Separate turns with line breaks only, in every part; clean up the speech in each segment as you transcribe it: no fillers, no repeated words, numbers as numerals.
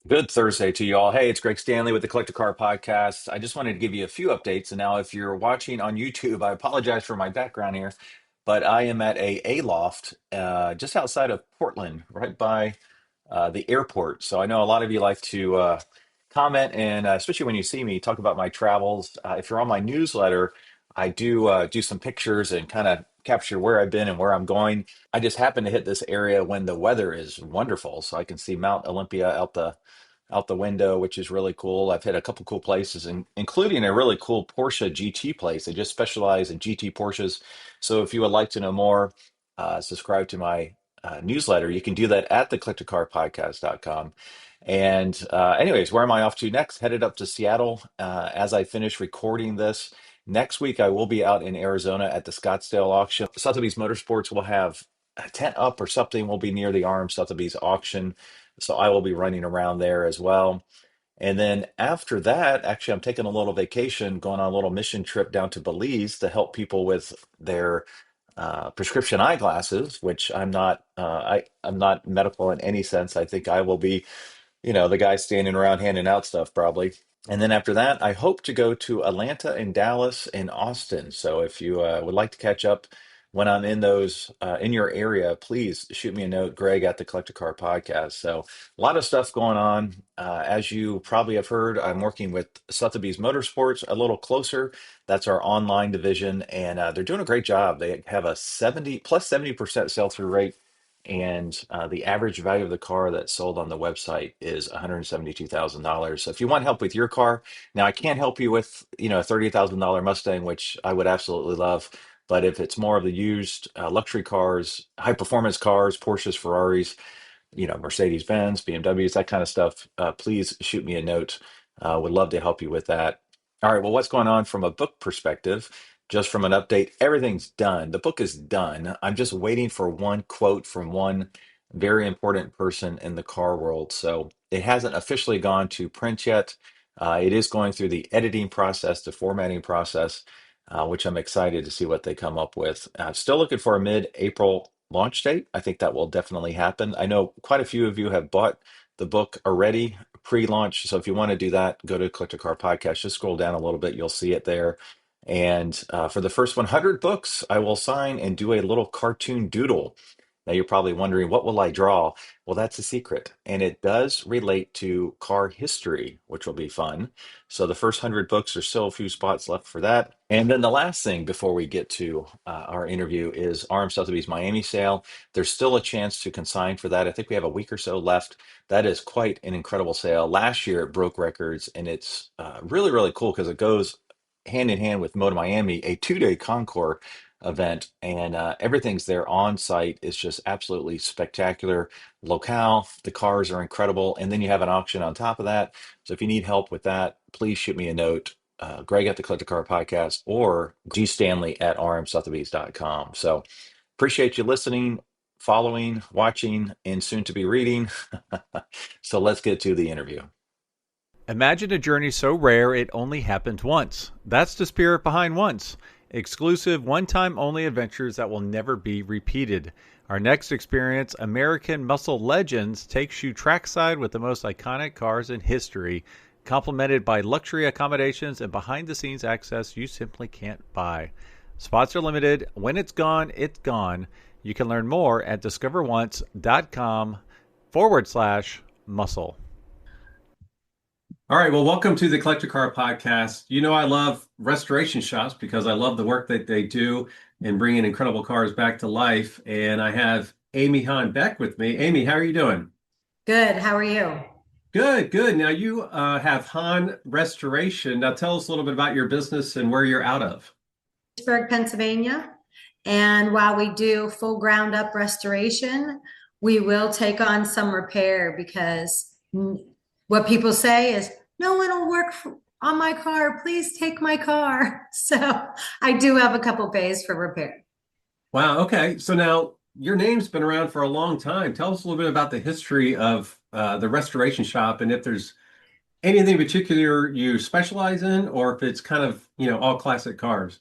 Good Thursday to you all. Hey, it's Greg Stanley with the Collector Car Podcast. I just wanted to give you a few updates. And now, if you're watching on YouTube, I apologize for my background here, but I am at a loft just outside of Portland, right by the airport. So I know a lot of you like to comment and especially when you see me talk about my travels. If you're on my newsletter, I do some pictures and kind of capture where I've been and where I'm going. I just happen to hit this area when the weather is wonderful, so I can see Mount Olympia out the window, which is really cool. I've hit a couple cool places, including a really cool Porsche GT place. They just specialize in GT Porsches. So if you would like to know more, subscribe to my newsletter. You can do that at theclictorcarpodcast.com. And anyways, where am I off to next? Headed up to Seattle as I finish recording this. Next week, I will be out in Arizona at the Scottsdale auction. Sotheby's Motorsports will have a tent up or something. Will be near the Arm Sotheby's auction. So I will be running around there as well. And then after that, actually, I'm taking a little vacation, going on a little mission trip down to Belize to help people with their prescription eyeglasses, which I'm not medical in any sense. I think I will be, the guy standing around handing out stuff probably. And then after that, I hope to go to Atlanta and Dallas and Austin. So if you would like to catch up when I'm in those in your area, please shoot me a note, Greg at the Collector Car Podcast. So a lot of stuff going on. As you probably have heard, I'm working with Sotheby's Motorsports a little closer. That's our online division, and they're doing a great job. They have a 70% sell through rate. And the average value of the car that's sold on the website is $172,000. So if you want help with your car, now I can't help you with, a $30,000 Mustang, which I would absolutely love. But if it's more of the used luxury cars, high performance cars, Porsches, Ferraris, Mercedes Benz, BMWs, that kind of stuff, please shoot me a note. Would love to help you with that. All right. Well, what's going on from a book perspective? Just from an update, everything's done. The book is done. I'm just waiting for one quote from one very important person in the car world. So it hasn't officially gone to print yet. It is going through the editing process, the formatting process, which I'm excited to see what they come up with. Still looking for a mid-April launch date. I think that will definitely happen. I know quite a few of you have bought the book already pre-launch. So if you want to do that, go to Click to Car Podcast. Just scroll down a little bit. You'll see it there. And for the first 100 books, I will sign and do a little cartoon doodle. Now you're probably wondering, what will I draw? Well, that's a secret. And it does relate to car history, which will be fun. So the first 100 books, there's still a few spots left for that. And then the last thing before we get to our interview is RM Sotheby's Miami sale. There's still a chance to consign for that. I think we have a week or so left. That is quite an incredible sale. Last year it broke records, and it's really, really cool because it goes hand in hand with Moto Miami, a 2-day Concours event, and everything's there on site. It's just absolutely spectacular. Locale, the cars are incredible, and then you have an auction on top of that. So if you need help with that, please shoot me a note. Greg at the Collector Car Podcast or gstanley at rmsotheby's.com. So appreciate you listening, following, watching, and soon to be reading. So let's get to the interview.
Imagine a journey so rare it only happened once. That's the spirit behind Once. Exclusive, one-time only adventures that will never be repeated. Our next experience, American Muscle Legends, takes you trackside with the most iconic cars in history, complemented by luxury accommodations and behind-the-scenes access you simply can't buy. Spots are limited. When it's gone, it's gone. You can learn more at discoveronce.com/muscle.
All right. Well, welcome to the Collector Car Podcast. You know, I love restoration shops because I love the work that they do in bringing incredible cars back to life. And I have Amy Hahn Beck with me. Amy, how are you doing?
Good. How are you?
Good, good. Now you have Hahn Restoration. Now tell us a little bit about your business and where you're out of.
Pittsburgh, Pennsylvania. And while we do full ground up restoration, we will take on some repair because what people say is, no one will work on my car. Please take my car. So I do have a couple bays for repair.
Wow. Okay. So now your name's been around for a long time. Tell us a little bit about the history of the restoration shop and if there's anything particular you specialize in or if it's kind of, all classic cars.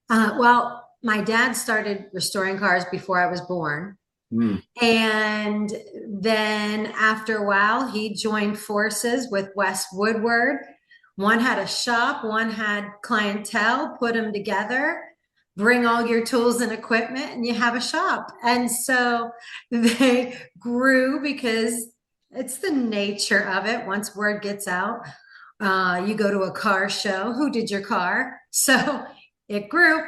Well, my dad started restoring cars before I was born.
Mm.
And then after a while, he joined forces with Wes Woodward. One had a shop, one had clientele, put them together, bring all your tools and equipment, and you have a shop. And so they grew because it's the nature of it. Once word gets out, you go to a car show. Who did your car? So it grew.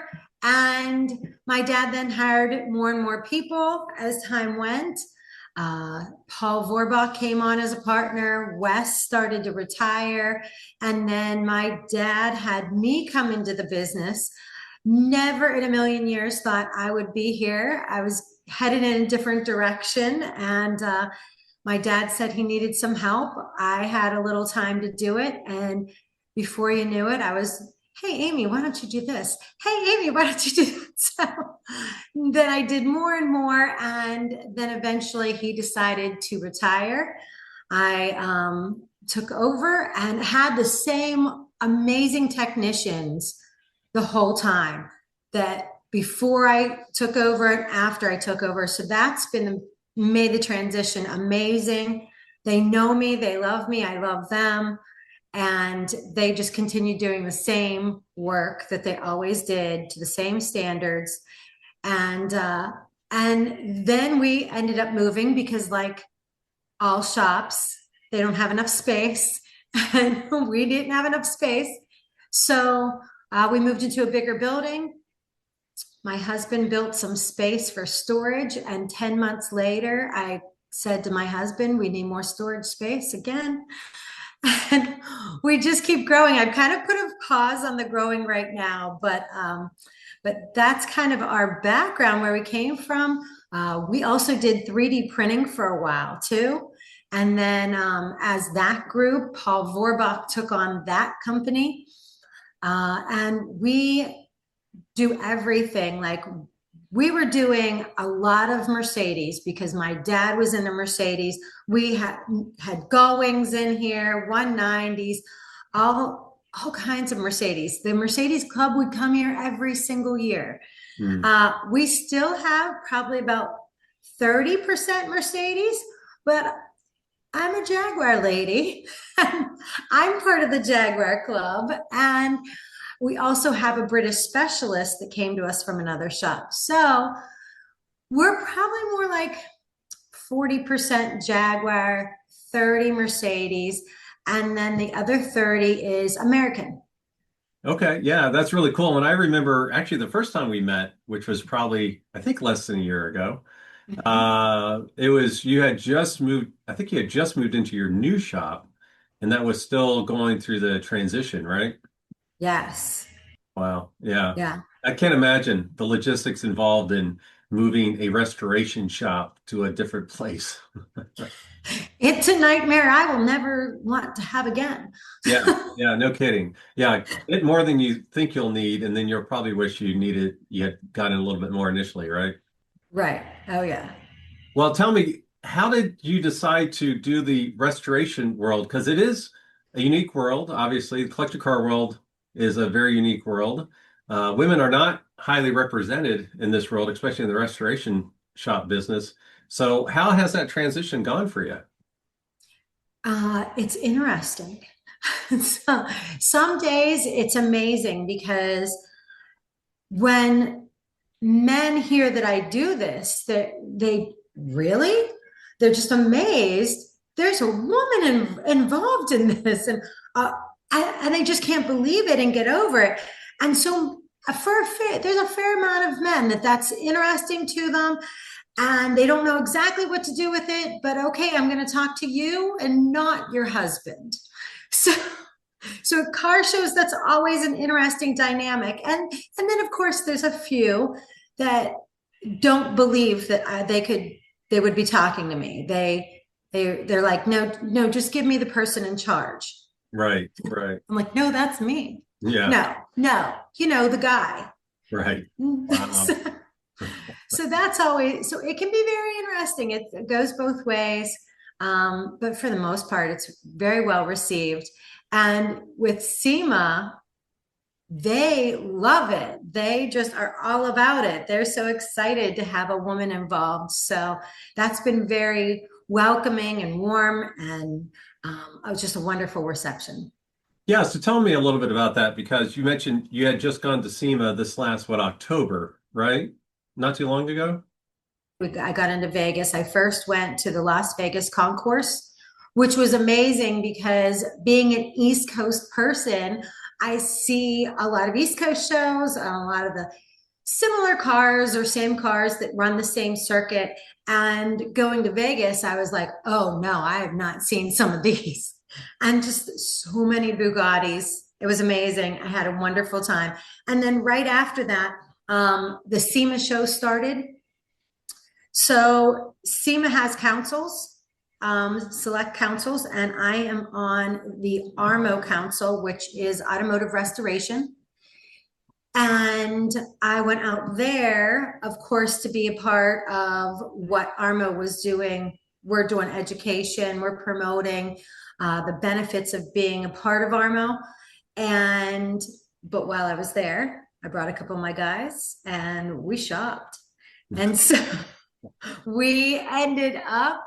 And my dad then hired more and more people as time went. Paul Vorbach came on as a partner. Wes started to retire. And then my dad had me come into the business. Never in a million years thought I would be here. I was headed in a different direction. And my dad said he needed some help. I had a little time to do it. And before you knew it, I was, hey, Amy, why don't you do this? Hey, Amy, why don't you do that? So then I did more and more. And then eventually he decided to retire. I took over and had the same amazing technicians the whole time that before I took over and after I took over. So that's been made the transition amazing. They know me, they love me, I love them. And they just continue doing the same work that they always did to the same standards. And then we ended up moving because, like all shops, they don't have enough space, and we didn't have enough space. So we moved into a bigger building. My husband built some space for storage, and 10 months later, I said to my husband, we need more storage space again. And we just keep growing. I've kind of put a pause on the growing right now, but that's kind of our background, where we came from. We also did 3D printing for a while too. And then as that grew, Paul Vorbach took on that company. And we do everything. Like, we were doing a lot of Mercedes because my dad was in a Mercedes. We had Gullwings in here, 190s, all kinds of Mercedes. The Mercedes Club would come here every single year. We still have probably about 30% Mercedes, but I'm a Jaguar lady. I'm part of the Jaguar Club. And we also have a British specialist that came to us from another shop. So we're probably more like 40% Jaguar, 30 Mercedes, and then the other 30 is American.
Okay, yeah, that's really cool. And I remember actually the first time we met, which was probably, I think, less than a year ago. It was, you had just moved, I think you had just moved into your new shop, and that was still going through the transition, right?
Yes.
Wow. Yeah.
Yeah.
I can't imagine the logistics involved in moving a restoration shop to a different place.
It's a nightmare I will never want to have again.
Yeah. Yeah. No kidding. Yeah. Get more than you think you'll need, and then you'll probably wish you had gotten a little bit more initially, right?
Right. Oh, yeah.
Well, tell me, how did you decide to do the restoration world? Because it is a unique world. Obviously, the collector car world is a very unique world. Women are not highly represented in this world, especially in the restoration shop business. So how has that transition gone for you?
It's interesting. So, some days it's amazing because when men hear that I do this, they really, they're just amazed. There's a woman involved in this, and they just can't believe it and get over it. And so, there's a fair amount of men that's interesting to them, and they don't know exactly what to do with it. But okay, I'm going to talk to you and not your husband. So. So at car shows, that's always an interesting dynamic. And then of course there's a few that don't believe that they would be talking to me. They're like, no, just give me the person in charge.
Right, right.
I'm like, no, that's me.
Yeah.
No, the guy.
Right. Wow.
So that's always, so it can be very interesting. It goes both ways. But for the most part, it's very well received. And with SEMA, they love it. They just are all about it. They're so excited to have a woman involved. So that's been very welcoming and warm, and it was just a wonderful reception.
Yeah, so tell me a little bit about that because you mentioned you had just gone to SEMA this last, what, October, right? Not too long ago?
I got into Vegas. I first went to the Las Vegas Concours, which was amazing because being an East Coast person, I see a lot of East Coast shows, a lot of the similar cars or same cars that run the same circuit. And going to Vegas, I was like, oh no, I have not seen some of these. And just so many Bugattis. It was amazing. I had a wonderful time. And then right after that, the SEMA show started. So SEMA has councils, select councils, and I am on the ARMO council, which is automotive restoration. And I went out there, of course, to be a part of what ARMO was doing. We're doing education, we're promoting the benefits of being a part of ARMO. But while I was there, I brought a couple of my guys and we shopped. And so we ended up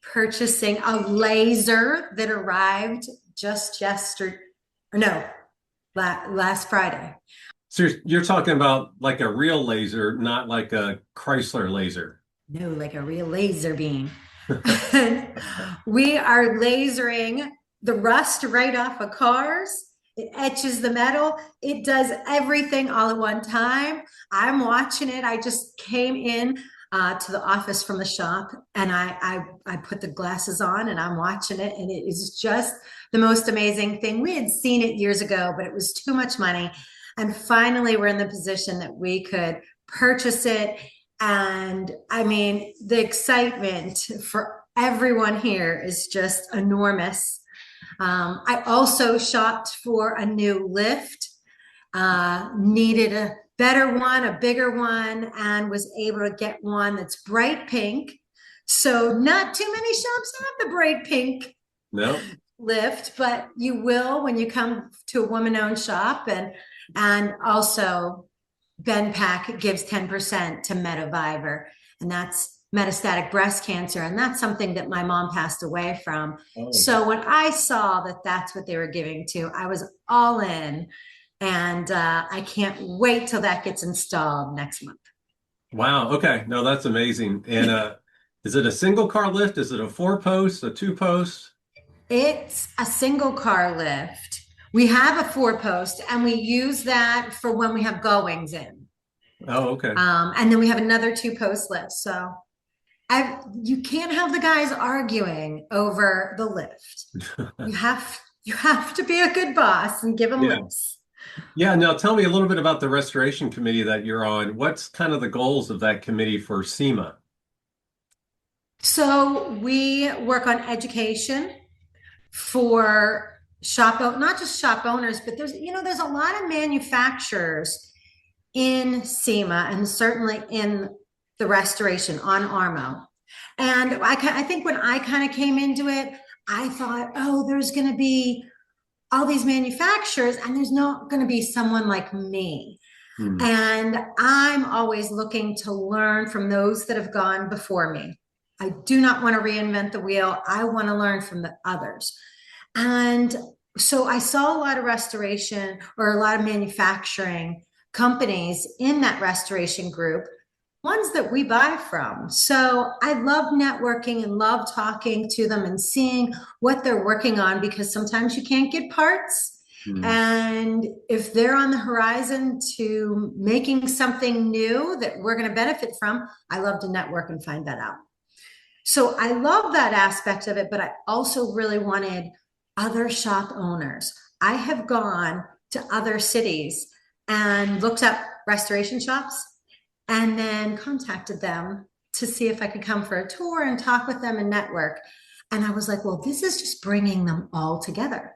purchasing a laser that arrived just yesterday, or no, last Friday.
So you're talking about like a real laser, not like a Chrysler laser.
No, like a real laser beam. We are lasering the rust right off of cars. It etches the metal. It does everything all at one time. I'm watching it. I just came in to the office from the shop, and I put the glasses on and I'm watching it, and it is just the most amazing thing. We had seen it years ago, but it was too much money. And finally, we're in the position that we could purchase it. And I mean, the excitement for everyone here is just enormous. I also shopped for a new lift, needed a better one, a bigger one, and was able to get one that's bright pink. So not too many shops have the bright pink lift, but you will when you come to a woman-owned shop. And also BenPack gives 10% to Metaviver, and that's metastatic breast cancer. And that's something that my mom passed away from. Oh. So when I saw that that's what they were giving to, I was all in. And I can't wait till that gets installed next month.
Wow. Okay. No, that's amazing. And is it a single car lift? Is it a 4-post, a 2-post?
It's a single car lift. We have a 4-post, and we use that for when we have goings in.
Oh, okay.
And then we have another 2-post lift. So you can't have the guys arguing over the lift. you have to be a good boss and give them lifts.
Yeah. Now tell me a little bit about the restoration committee that you're on. What's kind of the goals of that committee for SEMA?
So we work on education for not just shop owners, but there's a lot of manufacturers in SEMA and certainly in the restoration on ARMO. And I think when I kind of came into it, I thought, oh, there's going to be all these manufacturers and there's not going to be someone like me. And I'm always looking to learn from those that have gone before me. I do not want to reinvent the wheel. I want to learn from the others. And so I saw a lot of restoration or a lot of manufacturing companies in that restoration group, ones that we buy from. So I love networking and love talking to them and seeing what they're working on, because sometimes you can't get parts. And if they're on the horizon to making something new that we're going to benefit from, I love to network and find that out. So I love that aspect of it, but I also really wanted other shop owners. I have gone to other cities and looked up restoration shops and then contacted them to see if I could come for a tour and talk with them and network. And I was like, well, this is just bringing them all together.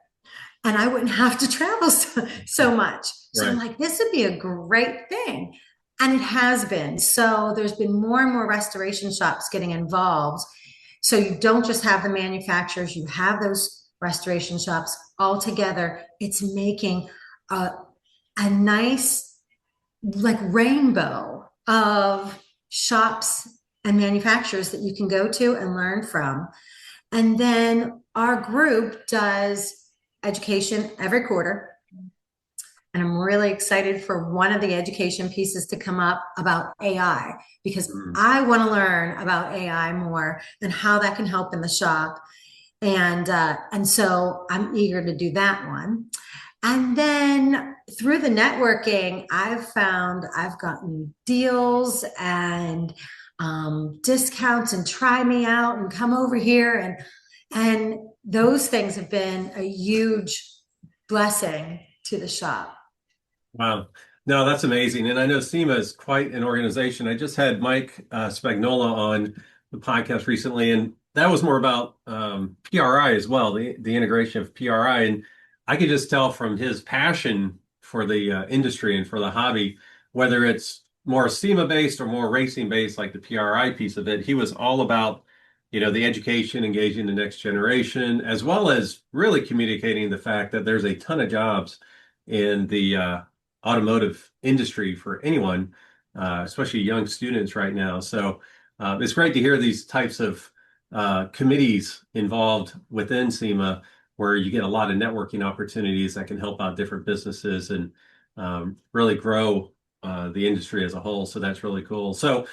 And I wouldn't have to travel so much. So I'm like, this would be a great thing. And it has been. So there's been more and more restoration shops getting involved. So you don't just have the manufacturers, you have those restoration shops all together. It's making a nice like rainbow of shops and manufacturers that you can go to and learn from. And then our group does education every quarter. And I'm really excited for one of the education pieces to come up about AI, because I want to learn about AI more and how that can help in the shop. And so I'm eager to do that one. And then through the networking, I've found I've gotten deals and discounts and try me out and come over here. And those things have been a huge blessing to the shop.
Wow. No, that's amazing. And I know SEMA is quite an organization. I just had Mike Spagnola on the podcast recently, and that was more about PRI as well, the integration of PRI. And I could just tell from his passion for the industry and for the hobby, whether it's more SEMA based or more racing based, like the PRI piece of it, he was all about, the education, engaging the next generation, as well as really communicating the fact that there's a ton of jobs in the automotive industry for anyone, especially young students right now. So it's great to hear these types of committees involved within SEMA, where you get a lot of networking opportunities that can help out different businesses and really grow the industry as a whole. So that's really cool. So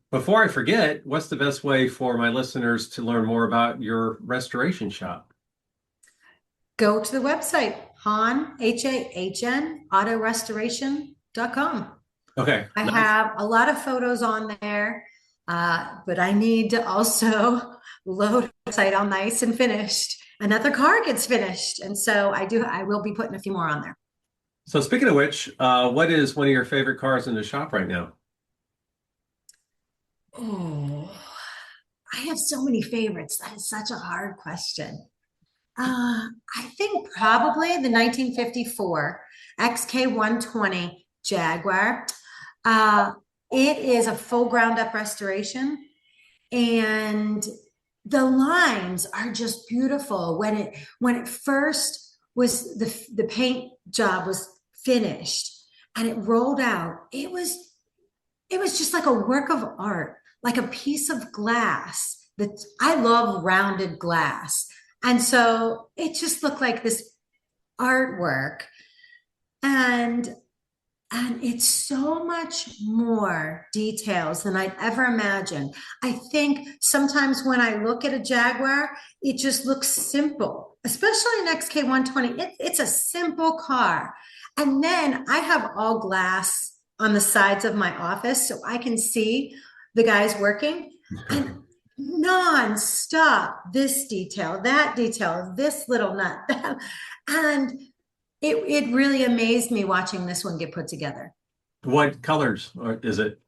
before I forget, what's the best way for my listeners to learn more about your restoration shop?
Go to the website, Hahn, Hahn, Auto Restoration.com.
Okay.
I
Nice.
have a lot of photos on there, but I need to also load the site all nice and finished. Another car gets finished. And so I will be putting a few more on there.
So speaking of which, what is one of your favorite cars in the shop right now?
Oh, I have so many favorites. That is such a hard question. I think probably the 1954 XK120 Jaguar. It is a full ground up restoration, and the lines are just beautiful. When it first was the paint job was finished and it rolled out, it was just like a work of art, like a piece of glass. That I love rounded glass. And so it just looked like this artwork. And it's so much more details than I'd ever imagined. I think sometimes when I look at a Jaguar, it just looks simple, especially an XK120. It's a simple car. And then I have all glass on the sides of my office so I can see the guys working. And non-stop, this detail, this little nut, that. And it really amazed me watching this one get put together.
What colors is it?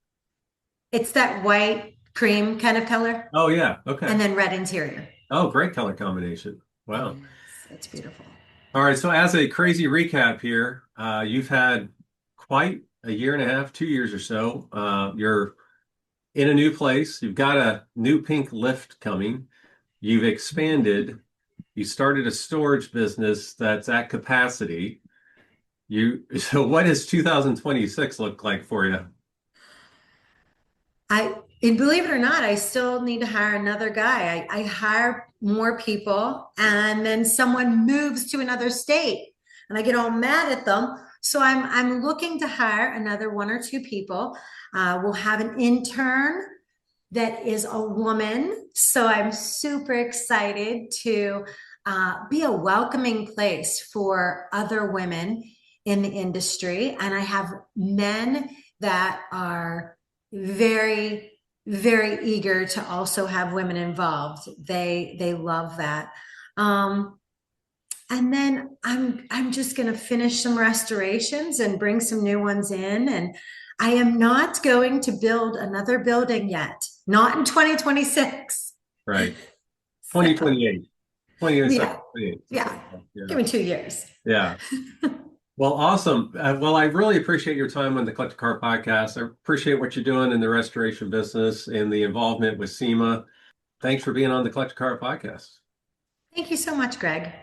It's that white cream kind of color.
Oh, yeah. Okay.
And then red interior.
Oh, great color combination. Wow.
Yes, it's beautiful.
All right. So as a crazy recap here, you've had quite a year and a half, 2 years or so. You're in a new place. You've got a new pink lift coming. You've expanded. You started a storage business that's at capacity. So what does 2026 look like for you?
And believe it or not, I still need to hire another guy. I hire more people, and then someone moves to another state and I get all mad at them. So I'm looking to hire another one or two people. We'll have an intern that is a woman. So I'm super excited to be a welcoming place for other women in the industry. And I have men that are very, very eager to also have women involved. They love that. And then I'm just going to finish some restorations and bring some new ones in. And I am not going to build another building yet, not in 2026.
Right. 2028. 2027.
Yeah. Give me 2 years.
Yeah. Well, awesome. Well, I really appreciate your time on the Collector Car Podcast. I appreciate what you're doing in the restoration business and the involvement with SEMA. Thanks for being on the Collector Car Podcast.
Thank you so much, Greg.